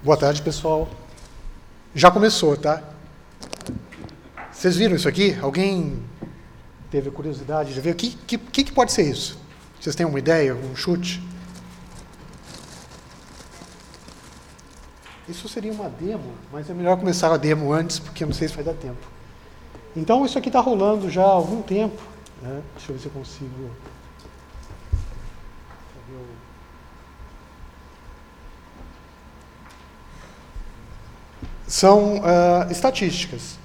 Boa tarde, pessoal. Já começou, tá? Vocês viram isso aqui? Alguém teve curiosidade de ver? O que pode ser isso? Vocês têm uma ideia, um chute? Isso seria uma demo, mas é melhor começar a demo antes, porque eu não sei se vai dar tempo. Então, isso aqui está rolando já há algum tempo, né? Deixa eu ver se eu consigo... São estatísticas.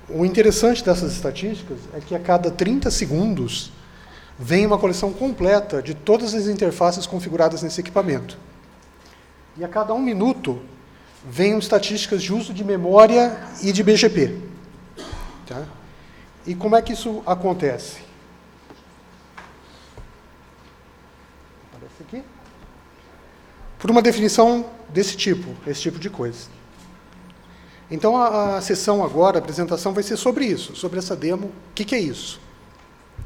O interessante dessas estatísticas é que a cada 30 segundos vem uma coleção completa de todas as interfaces configuradas nesse equipamento. E a cada 1 minuto vêm estatísticas de uso de memória e de BGP. Tá? E como é que isso acontece? Aparece aqui. Por uma definição desse tipo, esse tipo de coisa. Então, a sessão agora, a apresentação, vai ser sobre isso, sobre essa demo. O que é isso?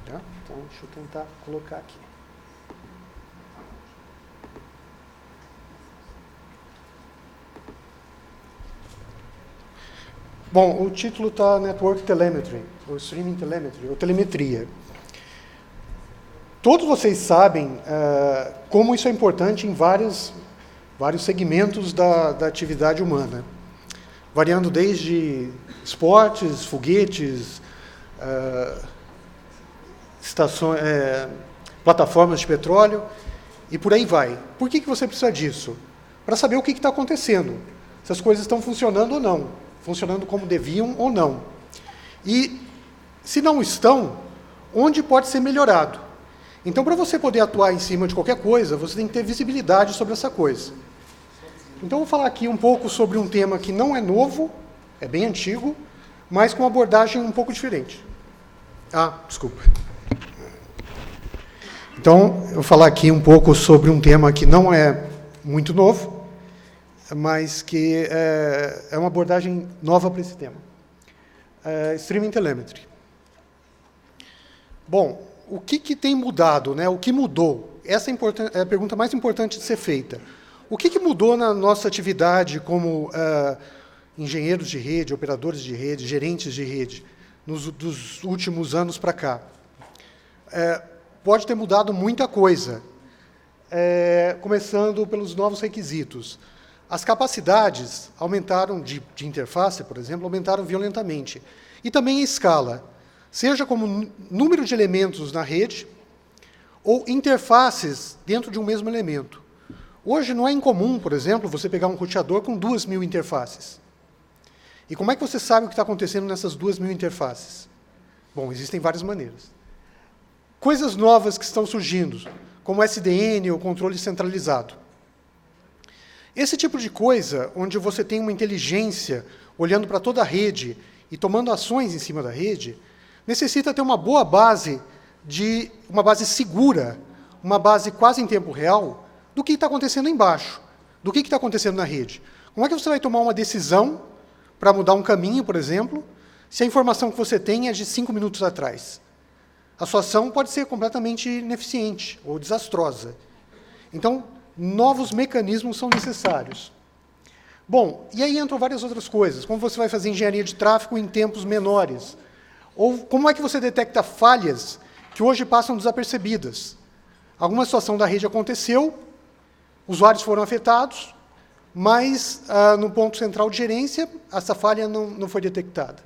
Tá? Então, deixa eu tentar colocar aqui. Bom, o título está Network Telemetry, ou Streaming Telemetry, ou telemetria. Todos vocês sabem como isso é importante em vários segmentos da atividade humana. Variando desde esportes, foguetes, plataformas de petróleo, e por aí vai. Por que você precisa disso? Para saber o que está acontecendo, se as coisas estão funcionando ou não, funcionando como deviam ou não. E, se não estão, onde pode ser melhorado. Então, para você poder atuar em cima de qualquer coisa, você tem que ter visibilidade sobre essa coisa. Então, eu vou falar aqui um pouco sobre um tema que não é novo, é bem antigo, mas com uma abordagem um pouco diferente. Desculpa. Então, eu vou falar aqui um pouco sobre um tema que não é muito novo, mas que é uma abordagem nova para esse tema. Streaming Telemetry. Bom, o que tem mudado, né? O que mudou? Essa é a pergunta mais importante de ser feita. O que mudou na nossa atividade como engenheiros de rede, operadores de rede, gerentes de rede, dos últimos anos para cá? Pode ter mudado muita coisa, começando pelos novos requisitos. As capacidades aumentaram de interface, por exemplo, aumentaram violentamente. E também a escala, seja como número de elementos na rede ou interfaces dentro de um mesmo elemento. Hoje não é incomum, por exemplo, você pegar um roteador com 2.000 interfaces. E como é que você sabe o que está acontecendo nessas 2.000 interfaces? Bom, existem várias maneiras. Coisas novas que estão surgindo, como SDN ou controle centralizado. Esse tipo de coisa, onde você tem uma inteligência olhando para toda a rede e tomando ações em cima da rede, necessita ter uma boa base, uma base segura, uma base quase em tempo real, do que está acontecendo embaixo, do que está acontecendo na rede. Como é que você vai tomar uma decisão para mudar um caminho, por exemplo, se a informação que você tem é de 5 minutos atrás? A sua ação pode ser completamente ineficiente ou desastrosa. Então, novos mecanismos são necessários. Bom, e aí entram várias outras coisas. Como você vai fazer engenharia de tráfego em tempos menores? Ou como é que você detecta falhas que hoje passam desapercebidas? Alguma situação da rede aconteceu, usuários foram afetados, mas no ponto central de gerência, essa falha não foi detectada.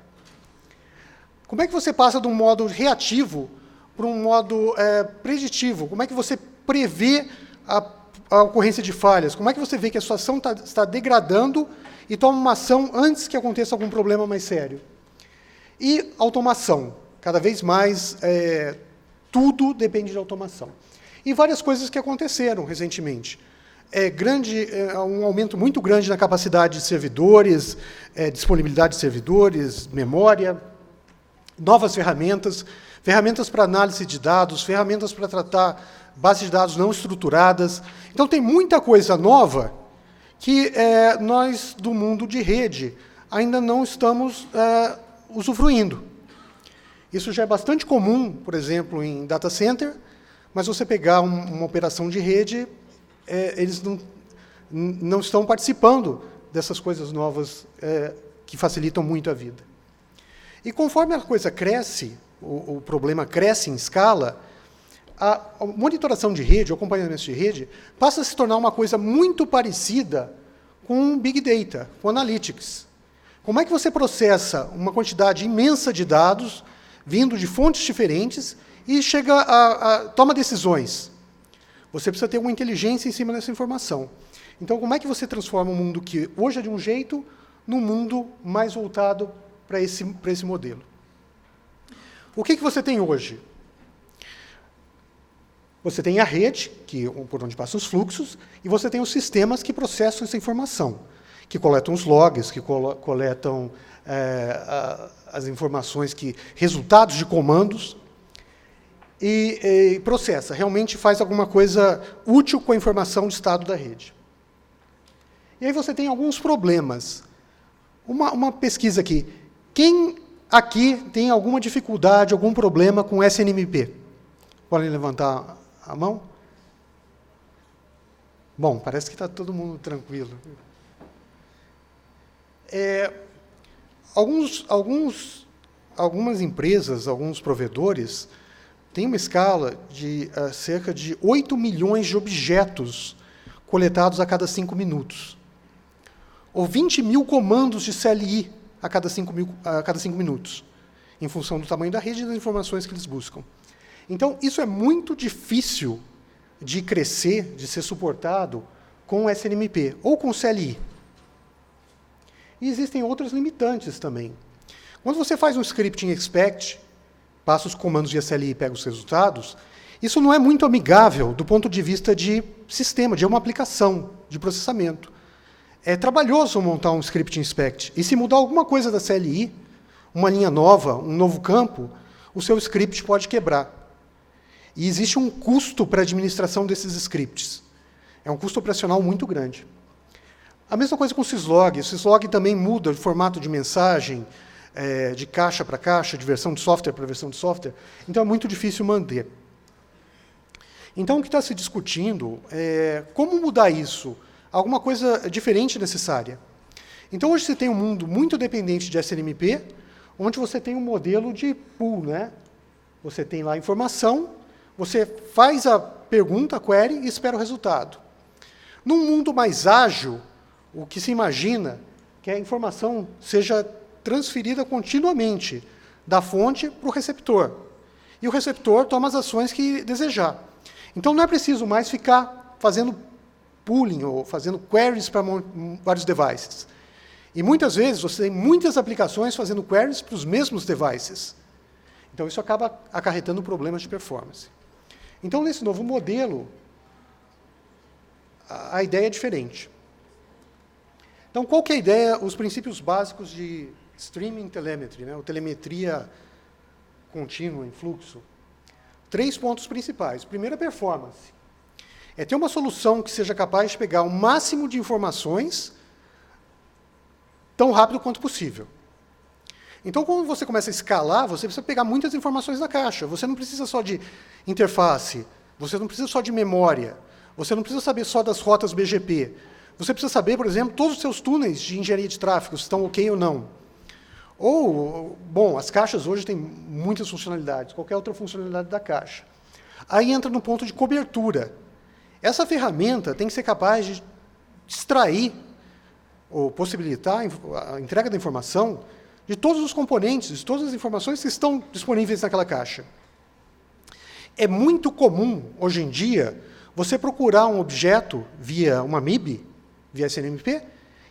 Como é que você passa de um modo reativo para um modo preditivo? Como é que você prevê a ocorrência de falhas? Como é que você vê que a sua ação está degradando e toma uma ação antes que aconteça algum problema mais sério? E automação. Cada vez mais, tudo depende de automação. E várias coisas que aconteceram recentemente. Um aumento muito grande na capacidade de servidores, disponibilidade de servidores, memória, novas ferramentas para análise de dados, ferramentas para tratar bases de dados não estruturadas. Então, tem muita coisa nova que nós, do mundo de rede, ainda não estamos usufruindo. Isso já é bastante comum, por exemplo, em data center, mas você pegar uma operação de rede, eles não estão participando dessas coisas novas que facilitam muito a vida. E conforme a coisa cresce, o problema cresce em escala, a monitoração de rede, o acompanhamento de rede, passa a se tornar uma coisa muito parecida com Big Data, com Analytics. Como é que você processa uma quantidade imensa de dados, vindo de fontes diferentes, e toma decisões? Você precisa ter uma inteligência em cima dessa informação. Então, como é que você transforma um mundo que hoje é de um jeito, num mundo mais voltado para esse modelo? O que você tem hoje? Você tem a rede, por onde passam os fluxos, e você tem os sistemas que processam essa informação, que coletam os logs, que coletam as informações, resultados de comandos, e processa, realmente faz alguma coisa útil com a informação de estado da rede. E aí você tem alguns problemas. Uma pesquisa aqui. Quem aqui tem alguma dificuldade, algum problema com SNMP? Podem levantar a mão? Bom, parece que está todo mundo tranquilo. Algumas empresas, alguns provedores, têm uma escala de cerca de 8 milhões de objetos coletados a cada 5 minutos. Ou 20 mil comandos de CLI a cada 5 minutos, em função do tamanho da rede e das informações que eles buscam. Então, isso é muito difícil de crescer, de ser suportado com SNMP ou com CLI. E existem outras limitantes também. Quando você faz um scripting expect, passa os comandos de CLI e pega os resultados, isso não é muito amigável do ponto de vista de sistema, de uma aplicação de processamento. É trabalhoso montar um scripting expect. E se mudar alguma coisa da CLI, uma linha nova, um novo campo, o seu script pode quebrar. E existe um custo para a administração desses scripts. É um custo operacional muito grande. A mesma coisa com o syslog. O syslog também muda de formato de mensagem, de caixa para caixa, de versão de software para versão de software. Então, é muito difícil manter. Então, o que está se discutindo é como mudar isso? Alguma coisa diferente necessária. Então, hoje você tem um mundo muito dependente de SNMP, onde você tem um modelo de pool, né? Você tem lá a informação, você faz a pergunta, a query, e espera o resultado. Num mundo mais ágil, o que se imagina que a informação seja transferida continuamente da fonte para o receptor. E o receptor toma as ações que desejar. Então, não é preciso mais ficar fazendo pooling ou fazendo queries para vários devices. E, muitas vezes, você tem muitas aplicações fazendo queries para os mesmos devices. Então, isso acaba acarretando problemas de performance. Então, nesse novo modelo, a ideia é diferente. Então, qual que é a ideia, os princípios básicos de streaming telemetry, né, ou telemetria contínua em fluxo? 3 pontos principais. Primeiro, a performance. É ter uma solução que seja capaz de pegar o máximo de informações tão rápido quanto possível. Então, quando você começa a escalar, você precisa pegar muitas informações da caixa. Você não precisa só de interface, você não precisa só de memória, você não precisa saber só das rotas BGP. Você precisa saber, por exemplo, todos os seus túneis de engenharia de tráfego, se estão ok ou não. Ou, bom, as caixas hoje têm muitas funcionalidades, qualquer outra funcionalidade da caixa. Aí entra no ponto de cobertura. Essa ferramenta tem que ser capaz de extrair ou possibilitar a entrega da informação de todos os componentes, de todas as informações que estão disponíveis naquela caixa. É muito comum, hoje em dia, você procurar um objeto via uma MIB, via SNMP,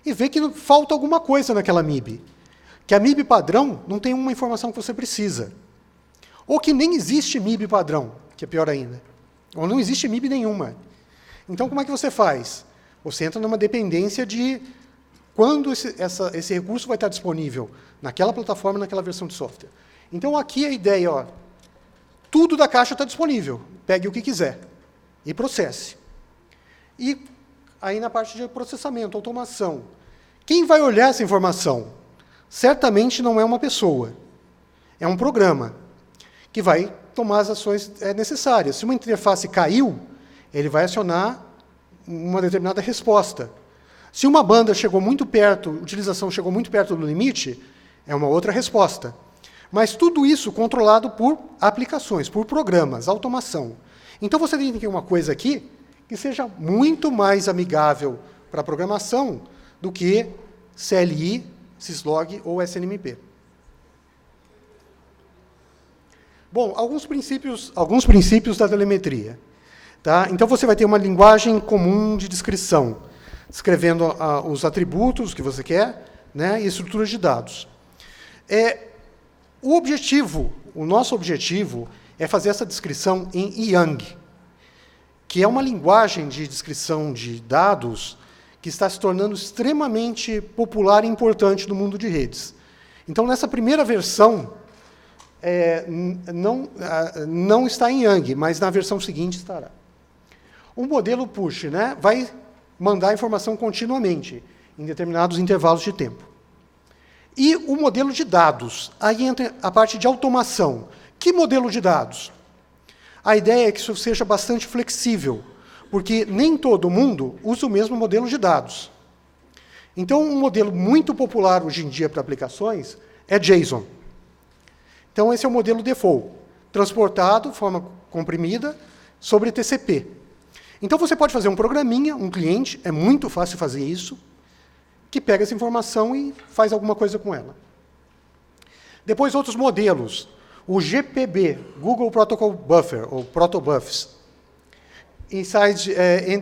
e ver que falta alguma coisa naquela MIB. Que a MIB padrão não tem uma informação que você precisa. Ou que nem existe MIB padrão, que é pior ainda. Ou não existe MIB nenhuma. Então, como é que você faz? Você entra numa dependência de quando esse recurso vai estar disponível naquela plataforma, naquela versão de software. Então, aqui a ideia, ó, tudo da caixa está disponível. Pegue o que quiser e processe. E aí, na parte de processamento, automação. Quem vai olhar essa informação? Certamente não é uma pessoa. É um programa que vai tomar as ações necessárias. Se uma interface caiu, ele vai acionar uma determinada resposta. Se uma banda chegou muito perto, a utilização chegou muito perto do limite, é uma outra resposta. Mas tudo isso controlado por aplicações, por programas, automação. Então você tem que ter uma coisa aqui que seja muito mais amigável para a programação do que CLI, Syslog ou SNMP. Bom, alguns princípios da telemetria. Tá? Então você vai ter uma linguagem comum de descrição, descrevendo os atributos que você quer, né, e estruturas de dados. O nosso objetivo é fazer essa descrição em Yang, que é uma linguagem de descrição de dados que está se tornando extremamente popular e importante no mundo de redes. Então, nessa primeira versão, não está em Yang, mas na versão seguinte estará. O modelo push, né, vai mandar informação continuamente, em determinados intervalos de tempo. E o modelo de dados, aí entra a parte de automação. Que modelo de dados? A ideia é que isso seja bastante flexível, porque nem todo mundo usa o mesmo modelo de dados. Então, um modelo muito popular hoje em dia para aplicações é JSON. Então, esse é o modelo default, transportado de forma comprimida sobre TCP. Então, você pode fazer um programinha, um cliente, é muito fácil fazer isso, que pega essa informação e faz alguma coisa com ela. Depois, outros modelos. O GPB, Google Protocol Buffer, ou Protobufs,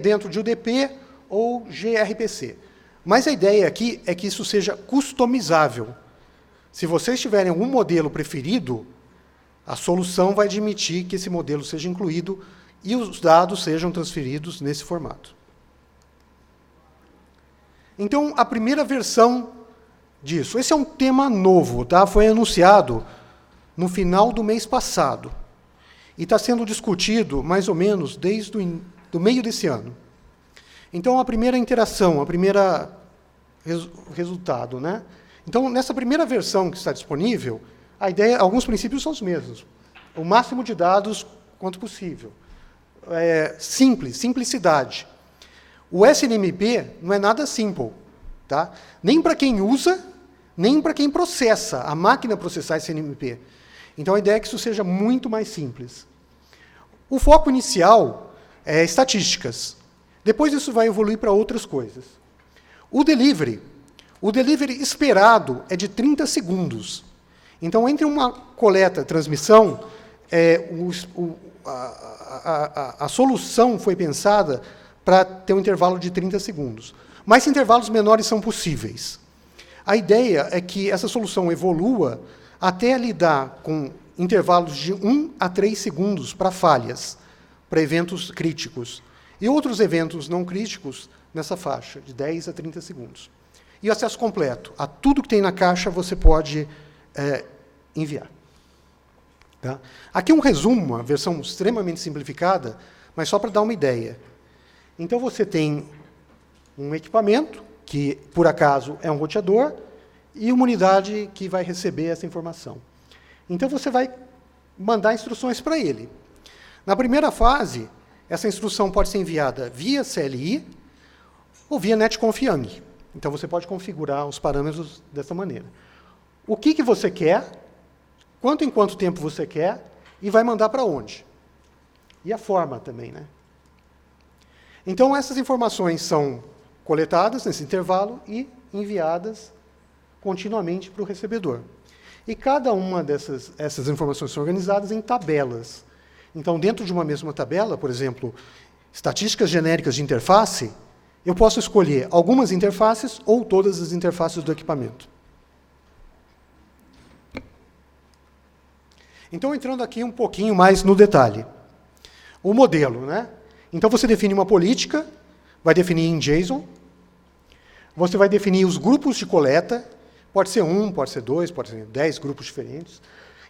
dentro de UDP ou gRPC. Mas a ideia aqui é que isso seja customizável. Se vocês tiverem algum modelo preferido, a solução vai admitir que esse modelo seja incluído e os dados sejam transferidos nesse formato. Então, a primeira versão disso. Esse é um tema novo, tá? Foi anunciado no final do mês passado. E está sendo discutido, mais ou menos, desde o meio desse ano. Então, a primeira interação, a primeira resultado, né? Então, nessa primeira versão que está disponível, a ideia, alguns princípios são os mesmos. O máximo de dados quanto possível. Simplicidade. O SNMP não é nada simple, tá? Nem para quem usa, nem para quem processa, a máquina processar SNMP. Então, a ideia é que isso seja muito mais simples. O foco inicial é estatísticas. Depois, isso vai evoluir para outras coisas. O delivery esperado é de 30 segundos. Então, entre uma coleta e transmissão, a solução foi pensada para ter um intervalo de 30 segundos. Mas intervalos menores são possíveis. A ideia é que essa solução evolua até lidar com intervalos de 1 a 3 segundos para falhas, para eventos críticos, e outros eventos não críticos nessa faixa, de 10 a 30 segundos. E o acesso completo. A tudo que tem na caixa você pode enviar. Tá? Aqui um resumo, uma versão extremamente simplificada, mas só para dar uma ideia. Então, você tem um equipamento, que, por acaso, é um roteador, e uma unidade que vai receber essa informação. Então, você vai mandar instruções para ele. Na primeira fase, essa instrução pode ser enviada via CLI ou via netconf.yang. Então, você pode configurar os parâmetros dessa maneira. O que você quer, em quanto tempo você quer, e vai mandar para onde. E a forma também, né? Então, essas informações são coletadas nesse intervalo e enviadas continuamente para o recebedor. E cada uma essas informações são organizadas em tabelas. Então, dentro de uma mesma tabela, por exemplo, estatísticas genéricas de interface, eu posso escolher algumas interfaces ou todas as interfaces do equipamento. Então, entrando aqui um pouquinho mais no detalhe. O modelo, né? Então, você define uma política, vai definir em JSON, você vai definir os grupos de coleta, pode ser 1, pode ser 2, pode ser 10 grupos diferentes,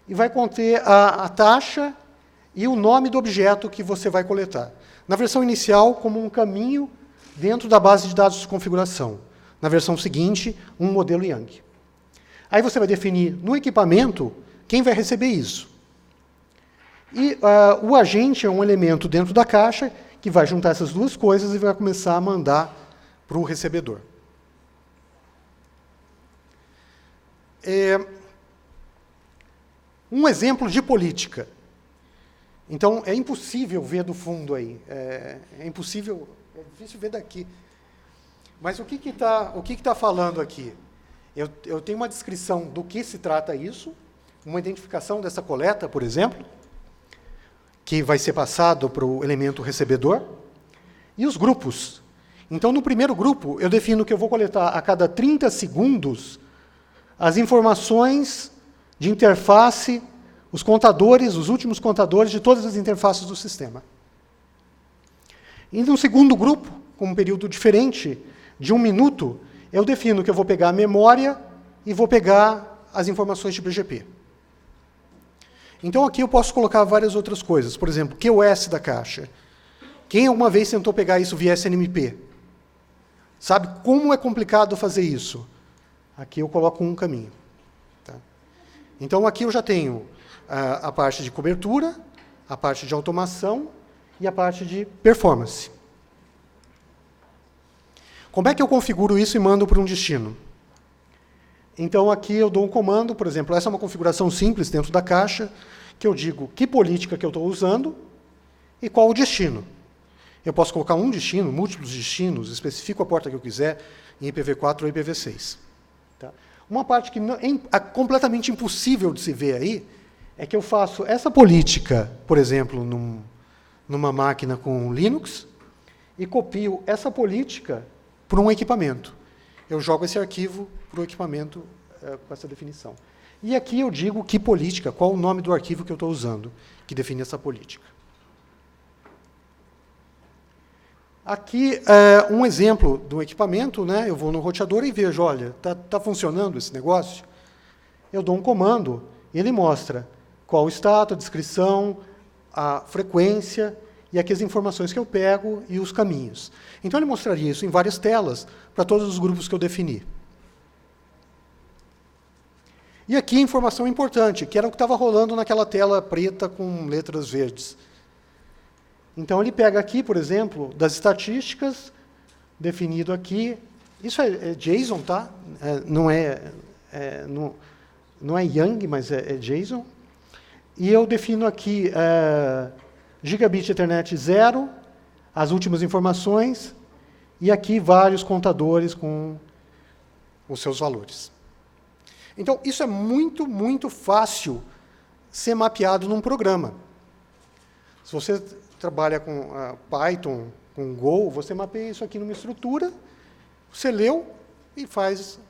e vai conter a taxa e o nome do objeto que você vai coletar. Na versão inicial, como um caminho dentro da base de dados de configuração. Na versão seguinte, um modelo Yang. Aí você vai definir no equipamento quem vai receber isso. E o agente é um elemento dentro da caixa que vai juntar essas duas coisas e vai começar a mandar para o recebedor. Um exemplo de política. Então, é impossível ver do fundo aí. É impossível, é difícil ver daqui. Mas o que está falando aqui? Eu tenho uma descrição do que se trata isso, uma identificação dessa coleta, por exemplo, que vai ser passado para o elemento recebedor, e os grupos. Então, no primeiro grupo, eu defino que eu vou coletar a cada 30 segundos as informações de interface, os contadores, os últimos contadores de todas as interfaces do sistema. E no segundo grupo, com um período diferente, de 1 minuto, eu defino que eu vou pegar a memória e vou pegar as informações de BGP. Então, aqui eu posso colocar várias outras coisas. Por exemplo, QoS da caixa. Quem alguma vez tentou pegar isso via SNMP? Sabe como é complicado fazer isso? Aqui eu coloco um caminho. Tá? Então, aqui eu já tenho a parte de cobertura, a parte de automação e a parte de performance. Como é que eu configuro isso e mando para um destino? Então, aqui eu dou um comando, por exemplo, essa é uma configuração simples dentro da caixa, que eu digo que política que eu estou usando e qual o destino. Eu posso colocar um destino, múltiplos destinos, especifico a porta que eu quiser, em IPv4 ou IPv6. Tá? Uma parte que é completamente impossível de se ver aí, é que eu faço essa política, por exemplo, numa máquina com Linux, e copio essa política para um equipamento. Eu jogo esse arquivo para o equipamento com essa definição. E aqui eu digo que política, qual o nome do arquivo que eu estou usando, que define essa política. Aqui um exemplo do equipamento, né? Eu vou no roteador e vejo, olha, está funcionando esse negócio? Eu dou um comando e ele mostra qual o status, a descrição, a frequência e aqui as informações que eu pego e os caminhos. Então, ele mostraria isso em várias telas para todos os grupos que eu defini. E aqui a informação importante, que era o que estava rolando naquela tela preta com letras verdes. Então, ele pega aqui, por exemplo, das estatísticas, definido aqui. Isso é JSON, tá? Não é Yang, mas é JSON. E eu defino aqui gigabit Ethernet 0, as últimas informações, e aqui vários contadores com os seus valores. Então, isso é muito, muito fácil ser mapeado num programa. Se você trabalha com Python, com Go, você mapeia isso aqui numa estrutura, você leu e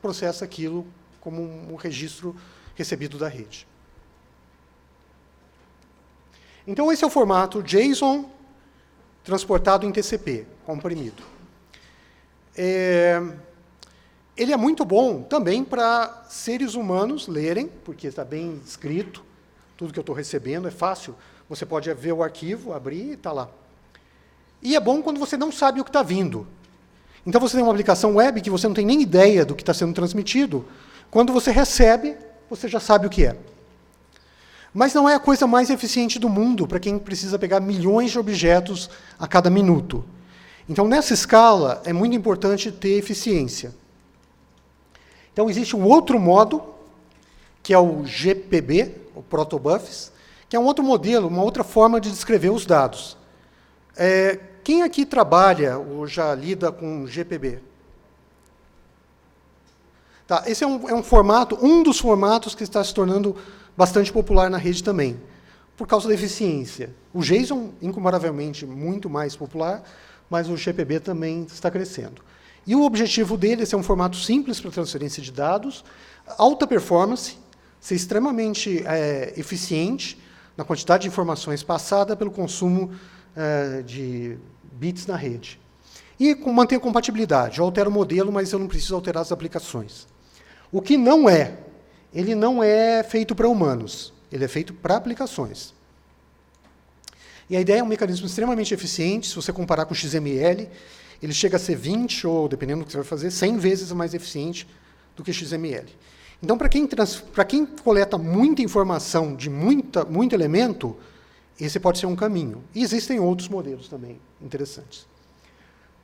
processa aquilo como um registro recebido da rede. Então, esse é o formato JSON transportado em TCP, comprimido. Ele é muito bom também para seres humanos lerem, porque está bem escrito, tudo que eu estou recebendo é fácil. Você pode ver o arquivo, abrir e está lá. E é bom quando você não sabe o que está vindo. Então, você tem uma aplicação web que você não tem nem ideia do que está sendo transmitido. Quando você recebe, você já sabe o que é. Mas não é a coisa mais eficiente do mundo para quem precisa pegar milhões de objetos a cada minuto. Então, nessa escala, é muito importante ter eficiência. Então, existe um outro modo, que é o GPB, o Protobufs, que é um outro modelo, uma outra forma de descrever os dados. Quem aqui trabalha ou já lida com GPB? Tá, esse é um formato, um dos formatos que está se tornando bastante popular na rede também, por causa da eficiência. O JSON, incomparavelmente, muito mais popular, mas o GPB também está crescendo. E o objetivo dele é ser um formato simples para transferência de dados, alta performance, ser extremamente eficiente na quantidade de informações passada pelo consumo de bits na rede. E manter a compatibilidade. Eu altero o modelo, mas eu não preciso alterar as aplicações. O que não é, ele não é feito para humanos, ele é feito para aplicações. E a ideia é um mecanismo extremamente eficiente, se você comparar com o XML, ele chega a ser 20, ou, dependendo do que você vai fazer, 100 vezes mais eficiente do que XML. Então, para quem coleta muita informação de muito elemento, Esse pode ser um caminho. E existem outros modelos também interessantes.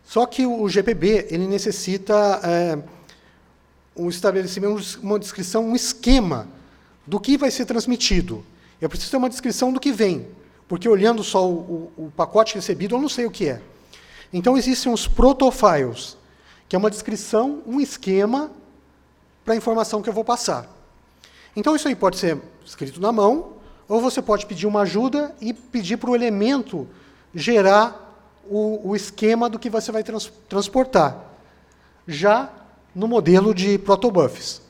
Só que o GPB ele necessita um estabelecimento, uma descrição, um esquema do que vai ser transmitido. Eu preciso ter uma descrição do que vem, porque olhando só o pacote recebido, eu não sei o que é. Então, existem os protofiles, que é uma descrição, um esquema para a informação que eu vou passar. Então, isso aí pode ser escrito na mão, ou você pode pedir uma ajuda e pedir para o elemento gerar o esquema do que você vai transportar, já no modelo de protobufs.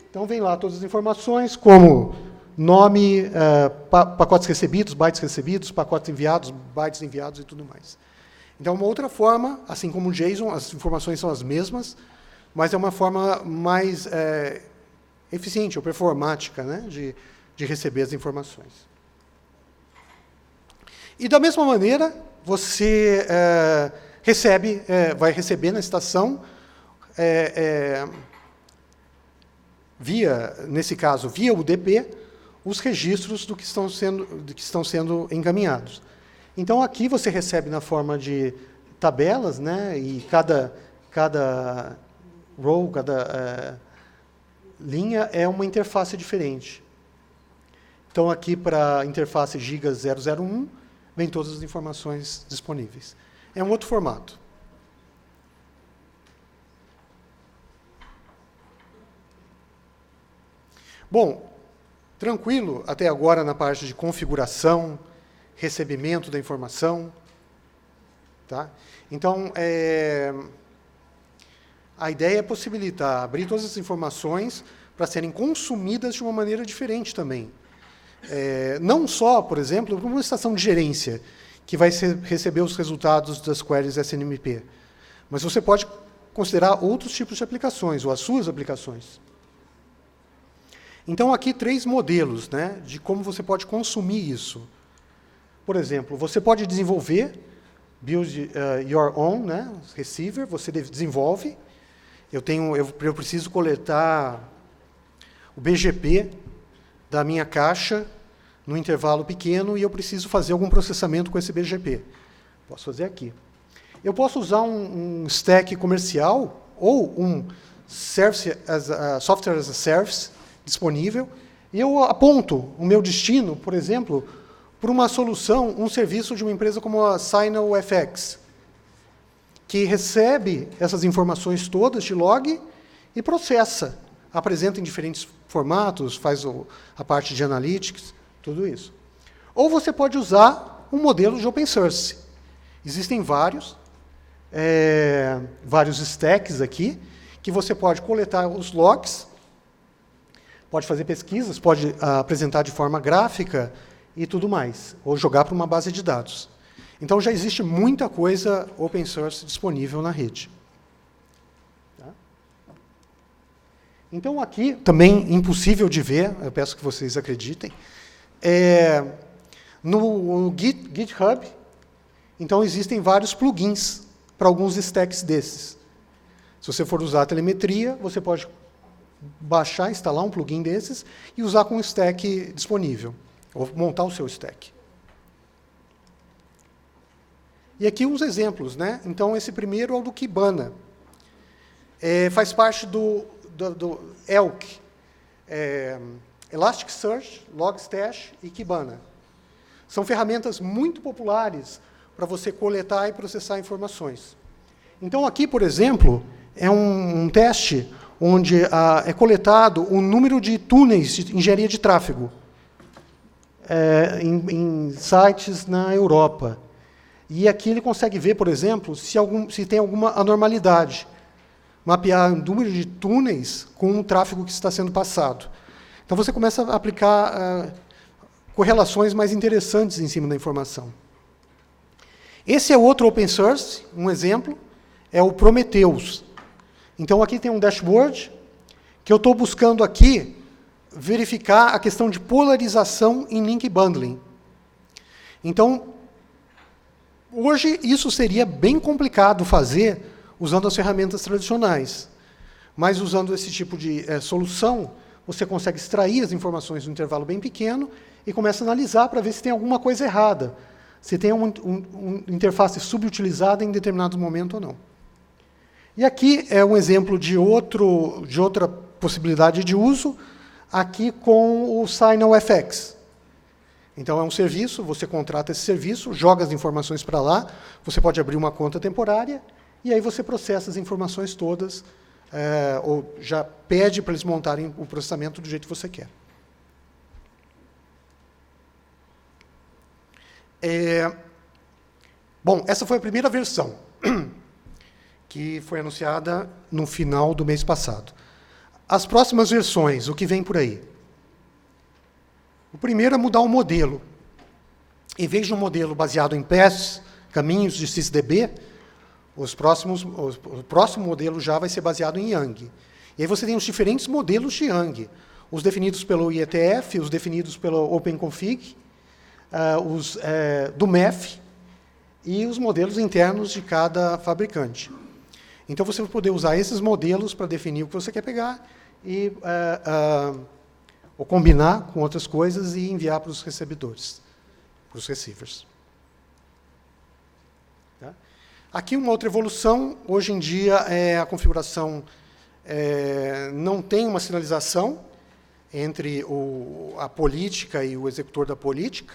Então, vem lá todas as informações, como nome, pacotes recebidos, pacotes enviados, bytes enviados e tudo mais. Então, uma outra forma, assim como o JSON, as informações são as mesmas, mas é uma forma mais eficiente ou performática, né, de receber as informações. E, da mesma maneira, você vai receber na estação, nesse caso, via UDP, os registros do que estão sendo encaminhados. Então, aqui você recebe na forma de tabelas, né, e cada row, cada linha é uma interface diferente. Então, aqui para a interface gigas 001, vem todas as informações disponíveis. É um outro formato. Bom, tranquilo até agora na parte de configuração, recebimento da informação. Tá? Então, a ideia é possibilitar, abrir todas as informações para serem consumidas de uma maneira diferente também. Não só, por exemplo, para uma estação de gerência, que vai receber os resultados das queries SNMP, mas você pode considerar outros tipos de aplicações, ou as suas aplicações. Então, aqui 3 modelos, né, de como você pode consumir isso. Por exemplo, você pode desenvolver, build your own, né, receiver, você desenvolve. Eu preciso coletar o BGP da minha caixa num intervalo pequeno e eu preciso fazer algum processamento com esse BGP. Posso fazer aqui. Eu posso usar um stack comercial ou um software as a service disponível e eu aponto o meu destino, por exemplo, para uma solução, um serviço de uma empresa como a SignalFX, que recebe essas informações todas de log e processa, apresenta em diferentes formatos, faz a parte de analytics, tudo isso. Ou você pode usar um modelo de open source. Existem vários stacks aqui, que você pode coletar os logs, pode fazer pesquisas, pode apresentar de forma gráfica e tudo mais, ou jogar para uma base de dados. Então, já existe muita coisa open source disponível na rede. Tá? Então, aqui, também impossível de ver, eu peço que vocês acreditem, no GitHub, então, existem vários plugins para alguns stacks desses. Se você for usar a telemetria, você pode baixar, instalar um plugin desses e usar com o stack disponível, ou montar o seu stack. E aqui uns exemplos, né? Então, esse primeiro é o do Kibana. Faz parte do ELK, Elasticsearch, Logstash e Kibana. São ferramentas muito populares para você coletar e processar informações. Então, aqui, por exemplo, é um teste onde é coletado o número de túneis de engenharia de tráfego em sites na Europa. E aqui ele consegue ver, por exemplo, se tem alguma anormalidade. Mapear o número de túneis com o tráfego que está sendo passado. Então, você começa a aplicar correlações mais interessantes em cima da informação. Esse é outro open source, um exemplo, é o Prometheus. Então, aqui tem um dashboard que eu estou buscando aqui verificar a questão de polarização em link bundling. Então, hoje, isso seria bem complicado fazer usando as ferramentas tradicionais. Mas, usando esse tipo de solução, você consegue extrair as informações num intervalo bem pequeno e começa a analisar para ver se tem alguma coisa errada, se tem uma interface subutilizada em determinado momento ou não. E aqui é um exemplo de outra possibilidade de uso, aqui com o SignalFX. Então, é um serviço, você contrata esse serviço, joga as informações para lá, você pode abrir uma conta temporária, e aí você processa as informações todas, ou já pede para eles montarem o processamento do jeito que você quer. Bom, essa foi a primeira versão, que foi anunciada no final do mês passado. As próximas versões, o que vem por aí? O primeiro é mudar o modelo. Em vez de um modelo baseado em paths, caminhos de SysDB, o próximo modelo já vai ser baseado em Yang. E aí você tem os diferentes modelos de Yang. Os definidos pelo IETF, os definidos pelo OpenConfig, os do MEF e os modelos internos de cada fabricante. Então, você vai poder usar esses modelos para definir o que você quer pegar e ou combinar com outras coisas e enviar para os recebedores, para os receivers. Tá? Aqui uma outra evolução. Hoje em dia, a configuração não tem uma sinalização entre a política e o executor da política.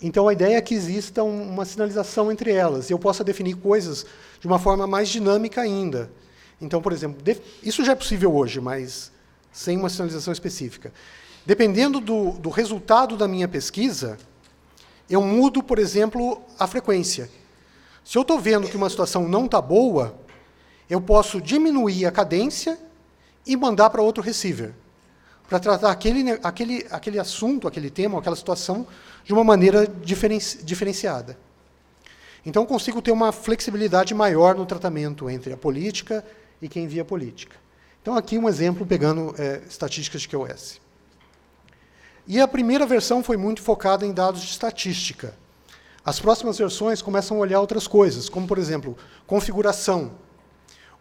Então, a ideia é que exista uma sinalização entre elas, e eu possa definir coisas de uma forma mais dinâmica ainda. Então, por exemplo, isso já é possível hoje, mas sem uma sinalização específica. Dependendo do resultado da minha pesquisa, eu mudo, por exemplo, a frequência. Se eu estou vendo que uma situação não está boa, eu posso diminuir a cadência e mandar para outro receiver, para tratar aquele assunto, aquele tema, aquela situação, de uma maneira diferenciada. Então, eu consigo ter uma flexibilidade maior no tratamento entre a política e quem envia a política. Então, aqui um exemplo pegando estatísticas de QoS. E a primeira versão foi muito focada em dados de estatística. As próximas versões começam a olhar outras coisas, como, por exemplo, configuração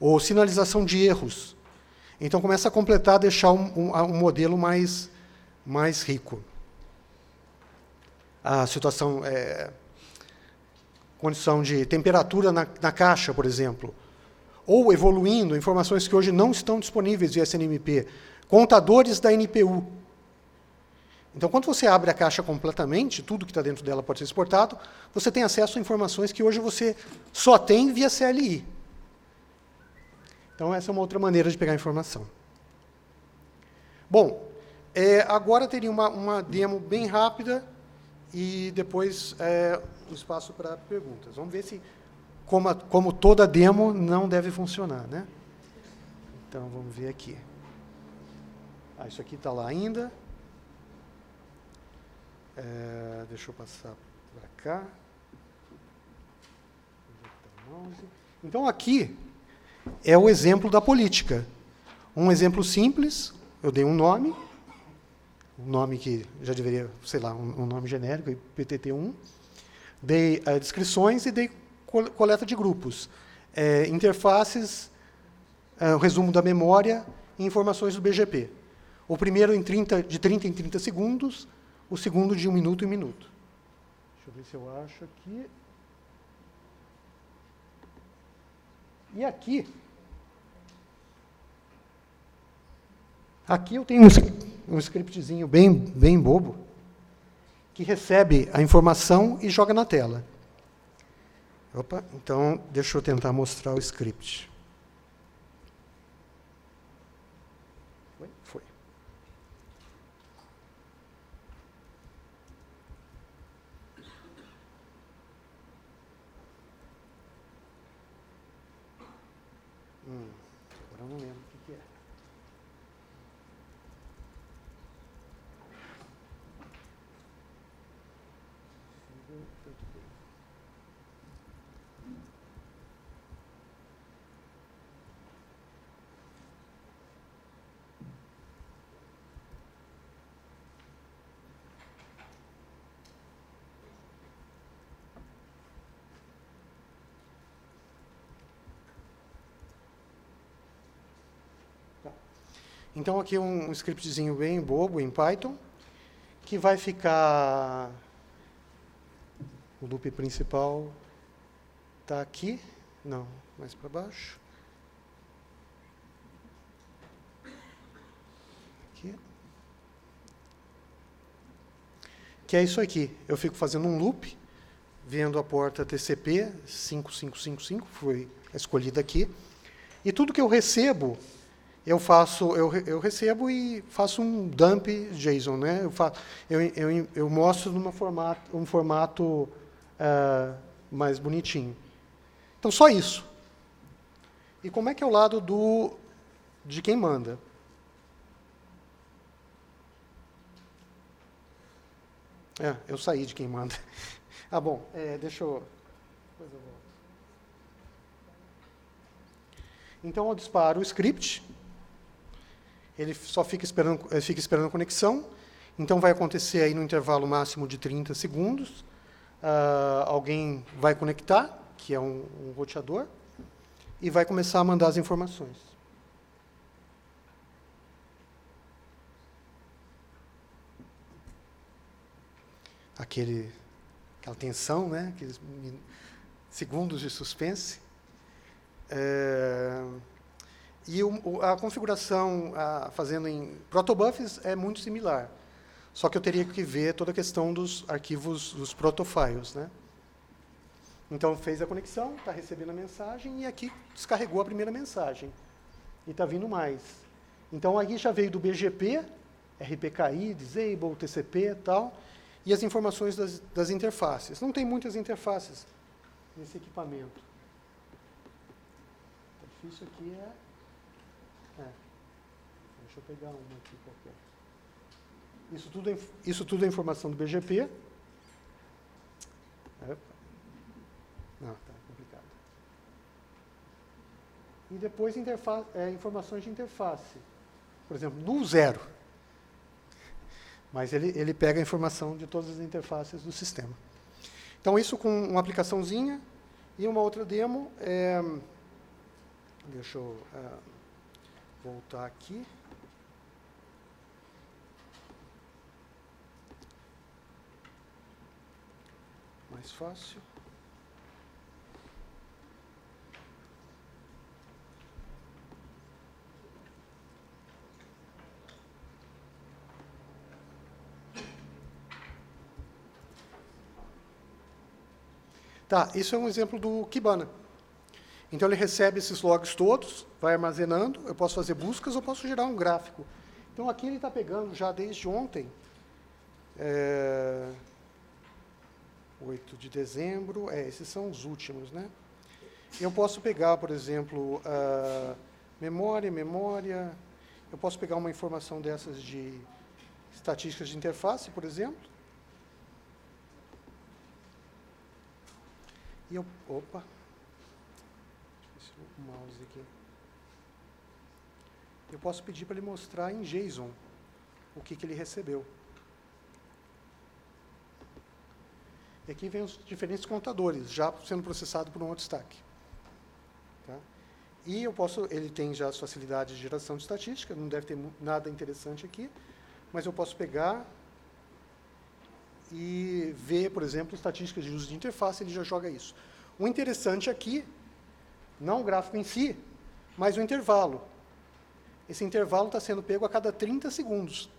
ou sinalização de erros. Então, começa a completar, deixar um modelo mais rico. A situação, condição de temperatura na caixa, por exemplo. Ou evoluindo, informações que hoje não estão disponíveis via SNMP. Contadores da NPU. Então, quando você abre a caixa completamente, tudo que está dentro dela pode ser exportado, você tem acesso a informações que hoje você só tem via CLI. Então, essa é uma outra maneira de pegar informação. Bom, agora teria uma demo bem rápida e depois o espaço para perguntas. Vamos ver se, como toda demo, não deve funcionar, né? Então, vamos ver aqui. Isso aqui está lá ainda. Deixa eu passar para cá. Então, aqui é o exemplo da política. Um exemplo simples, eu dei um nome que já deveria, sei lá, um nome genérico, PTT1, dei descrições e dei coleta de grupos, interfaces, o resumo da memória e informações do BGP. O primeiro de 30 em 30 segundos, o segundo de 1 minuto em minuto. Deixa eu ver se eu acho aqui. E aqui eu tenho um scriptzinho bem bobo, que recebe a informação e joga na tela. Opa, então, deixa eu tentar mostrar o script. Foi. Agora eu não lembro o que é. Então, aqui um scriptzinho bem bobo em Python, que vai ficar... O loop principal está aqui. Não, mais para baixo. Aqui. Que é isso aqui. Eu fico fazendo um loop, vendo a porta TCP 5555, foi escolhida aqui. E tudo que eu recebo, eu recebo e faço um dump JSON, né? Eu mostro um formato mais bonitinho. Então, só isso. E como é que é o lado de quem manda? Eu saí de quem manda. Ah, bom, deixa eu... Depois eu volto. Então, eu disparo o script. Ele só fica esperando a conexão. Então, vai acontecer aí no intervalo máximo de 30 segundos. Alguém vai conectar, que é um roteador, e vai começar a mandar as informações. Aquela tensão, né? Aqueles segundos de suspense. E a configuração fazendo em protobufs é muito similar. Só que eu teria que ver toda a questão dos arquivos, dos protofiles, né? Então, fez a conexão, está recebendo a mensagem, e aqui descarregou a primeira mensagem. E está vindo mais. Então, aqui já veio do BGP, RPKI, Disable, TCP e tal, e as informações das interfaces. Não tem muitas interfaces nesse equipamento. O difícil aqui deixa eu pegar uma aqui qualquer. Isso tudo é informação do BGP. Não, está complicado. E depois informações de interface. Por exemplo, no 0. Mas ele pega a informação de todas as interfaces do sistema. Então, isso com uma aplicaçãozinha. E uma outra demo deixa eu voltar aqui. Mais fácil. Tá, isso é um exemplo do Kibana. Então, ele recebe esses logs todos, vai armazenando, eu posso fazer buscas, ou posso gerar um gráfico. Então, aqui ele está pegando já desde ontem, 8 de dezembro, esses são os últimos, né? Eu posso pegar, por exemplo, memória, eu posso pegar uma informação dessas de estatísticas de interface, por exemplo. E opa, deixa eu ver o mouse aqui. Eu posso pedir para ele mostrar em JSON o que ele recebeu. E aqui vem os diferentes contadores, já sendo processado por um outro stack. Tá? E ele tem já as facilidades de geração de estatística, não deve ter nada interessante aqui, mas eu posso pegar e ver, por exemplo, estatísticas de uso de interface, ele já joga isso. O interessante aqui, não o gráfico em si, mas o intervalo. Esse intervalo está sendo pego a cada 30 segundos,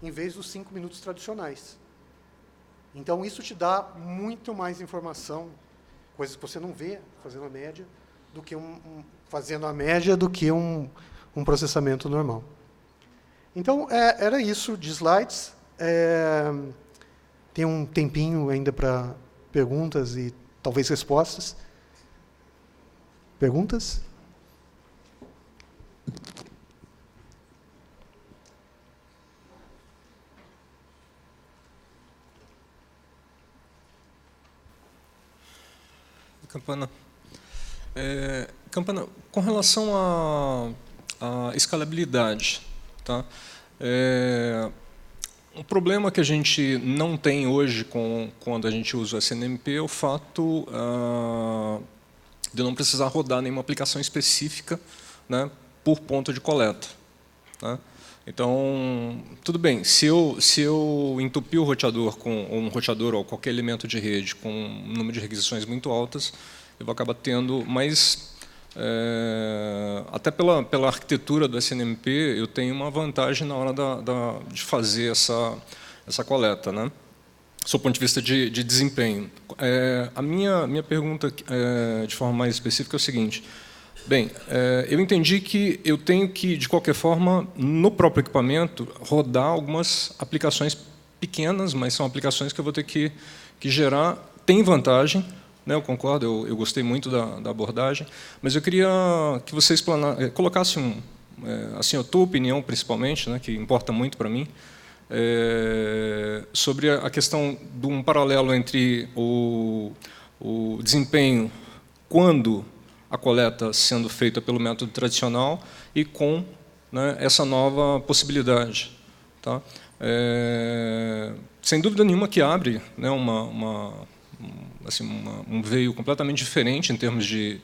em vez dos 5 minutos tradicionais. Então, isso te dá muito mais informação, coisas que você não vê fazendo a média, do que um processamento normal. Então, era isso de slides. Tem um tempinho ainda para perguntas e talvez respostas. Perguntas? Campana. Campana, com relação à escalabilidade, tá? Um problema que a gente não tem hoje quando a gente usa o SNMP é o fato de não precisar rodar nenhuma aplicação específica, né, por ponto de coleta. né? Então, tudo bem, se eu entupir o roteador ou um roteador ou qualquer elemento de rede com um número de requisições muito altas, eu vou acabar tendo, mas até pela arquitetura do SNMP, eu tenho uma vantagem na hora de fazer essa coleta, né? Do ponto de vista de desempenho. A minha pergunta, de forma mais específica, é o seguinte. Bem, eu entendi que eu tenho que, de qualquer forma, no próprio equipamento, rodar algumas aplicações pequenas, mas são aplicações que eu vou ter que gerar. Tem vantagem, né, eu concordo, eu gostei muito da abordagem, mas eu queria que você colocasse assim, a tua opinião, principalmente, né, que importa muito para mim, sobre a questão de um paralelo entre o desempenho quando a coleta sendo feita pelo método tradicional e com, né, essa nova possibilidade. Tá? Sem dúvida nenhuma que abre, né, um veio completamente diferente em termos de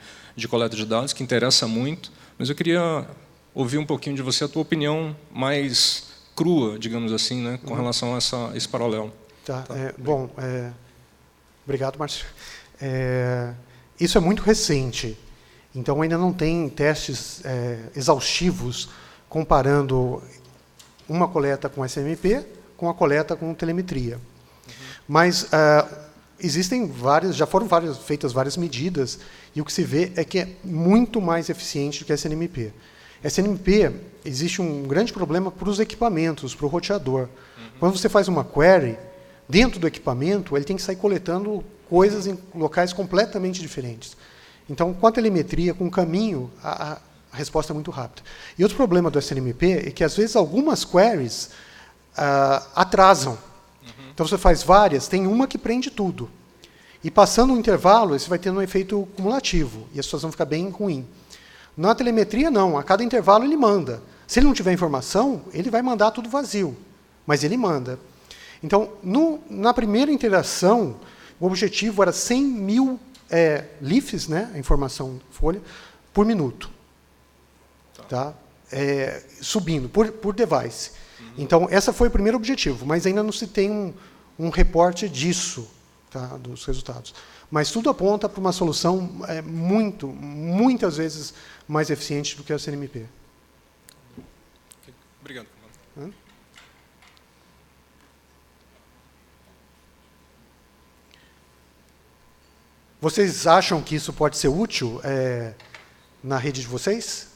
coleta de dados, que interessa muito, mas eu queria ouvir um pouquinho de você, a tua opinião mais crua, digamos assim, né, com relação a esse paralelo. Tá. Bom, obrigado, Márcio. Isso é muito recente, então ainda não tem testes exaustivos comparando uma coleta com SNMP com a coleta com telemetria. Mas já foram feitas várias medidas, e o que se vê é que é muito mais eficiente do que a SNMP. SNMP, existe um grande problema para os equipamentos, para o roteador. Quando você faz uma query, dentro do equipamento, ele tem que sair coletando coisas em locais completamente diferentes. Então, com a telemetria, com o caminho, a resposta é muito rápida. E outro problema do SNMP é que, às vezes, algumas queries atrasam. Então, você faz várias, tem uma que prende tudo. E, passando um intervalo, você vai tendo um efeito cumulativo, e a situação fica bem ruim. Na telemetria, não. A cada intervalo, ele manda. Se ele não tiver informação, ele vai mandar tudo vazio, mas ele manda. Então, na primeira interação, o objetivo era 100 mil leafs, né, a informação folha, por minuto. Tá? Subindo, por device. Então, esse foi o primeiro objetivo, mas ainda não se tem um reporte disso, tá, dos resultados. Mas tudo aponta para uma solução muitas vezes mais eficiente do que a CNMP. Obrigado. Vocês acham que isso pode ser útil na rede de vocês?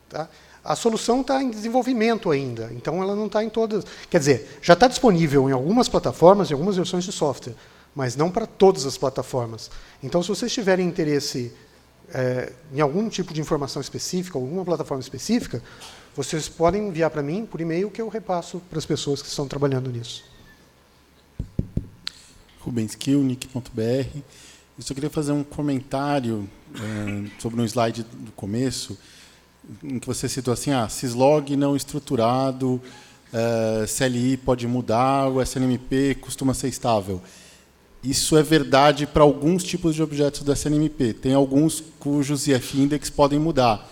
Tá? A solução está em desenvolvimento ainda, então ela não está em todas. Quer dizer, já está disponível em algumas plataformas, em algumas versões de software, mas não para todas as plataformas. Então, se vocês tiverem interesse em algum tipo de informação específica, alguma plataforma específica, vocês podem enviar para mim por e-mail, que eu repasso para as pessoas que estão trabalhando nisso. Rubenskill.nick.br. Eu só queria fazer um comentário sobre um slide do começo, em que você citou assim, syslog não estruturado, CLI pode mudar, o SNMP costuma ser estável. Isso é verdade para alguns tipos de objetos do SNMP. Tem alguns cujos IF-index podem mudar.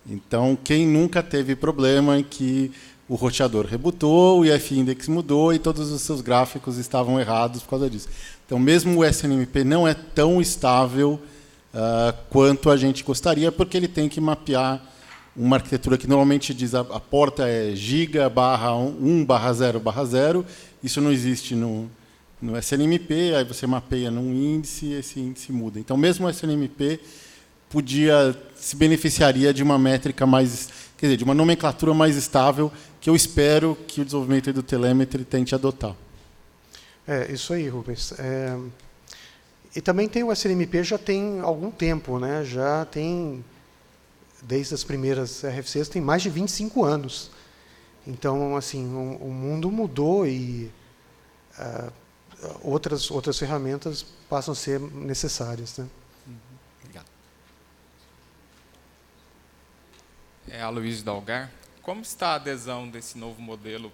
Então, quem nunca teve problema em que o roteador rebootou, o IF-index mudou e todos os seus gráficos estavam errados por causa disso. Então, mesmo o SNMP não é tão estável quanto a gente gostaria, porque ele tem que mapear uma arquitetura que normalmente diz a porta é giga/1/0/0. Isso não existe no SNMP, aí você mapeia num índice e esse índice muda. Então, mesmo o SNMP se beneficiaria de uma métrica mais, quer dizer, de uma nomenclatura mais estável, que eu espero que o desenvolvimento do telemetry tente adotar. Isso aí, Rubens. E também tem o SNMP, já tem algum tempo, né? Já tem, desde as primeiras RFCs, tem mais de 25 anos. Então, assim, o mundo mudou e outras ferramentas passam a ser necessárias, né? Obrigado. Aloysio Dalgar. Como está a adesão desse novo modelo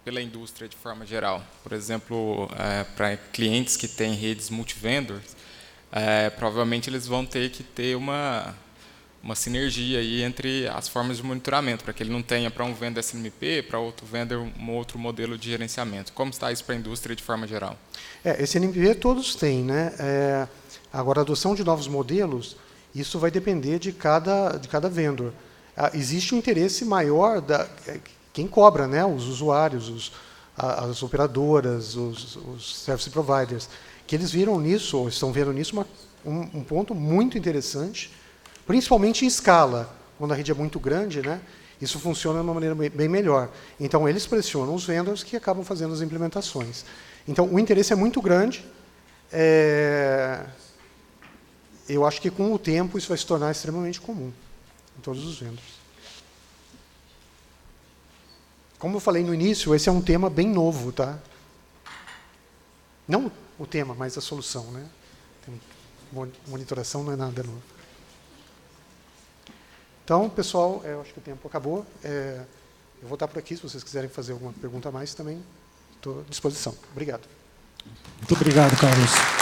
pela indústria de forma geral? Por exemplo, para clientes que têm redes multivendors, provavelmente eles vão ter que ter uma sinergia aí entre as formas de monitoramento, para que ele não tenha para um vendor SNMP, para outro vendor um outro modelo de gerenciamento. Como está isso para a indústria de forma geral? SNMP todos têm, né? Agora, a adoção de novos modelos, isso vai depender de cada vendor. Existe um interesse maior quem cobra, né? Os usuários, as operadoras, os service providers, que eles viram nisso, ou estão vendo nisso, um ponto muito interessante, principalmente em escala. Quando a rede é muito grande, né? Isso funciona de uma maneira bem melhor. Então, eles pressionam os vendors que acabam fazendo as implementações. Então, o interesse é muito grande. Eu acho que, com o tempo, isso vai se tornar extremamente comum em todos os vendors. Como eu falei no início, esse é um tema bem novo, tá? Não o tema, mas a solução, né? Monitoração não é nada novo. Então, pessoal, eu acho que o tempo acabou. Eu vou estar por aqui, se vocês quiserem fazer alguma pergunta a mais, também estou à disposição. Obrigado. Muito obrigado, Carlos.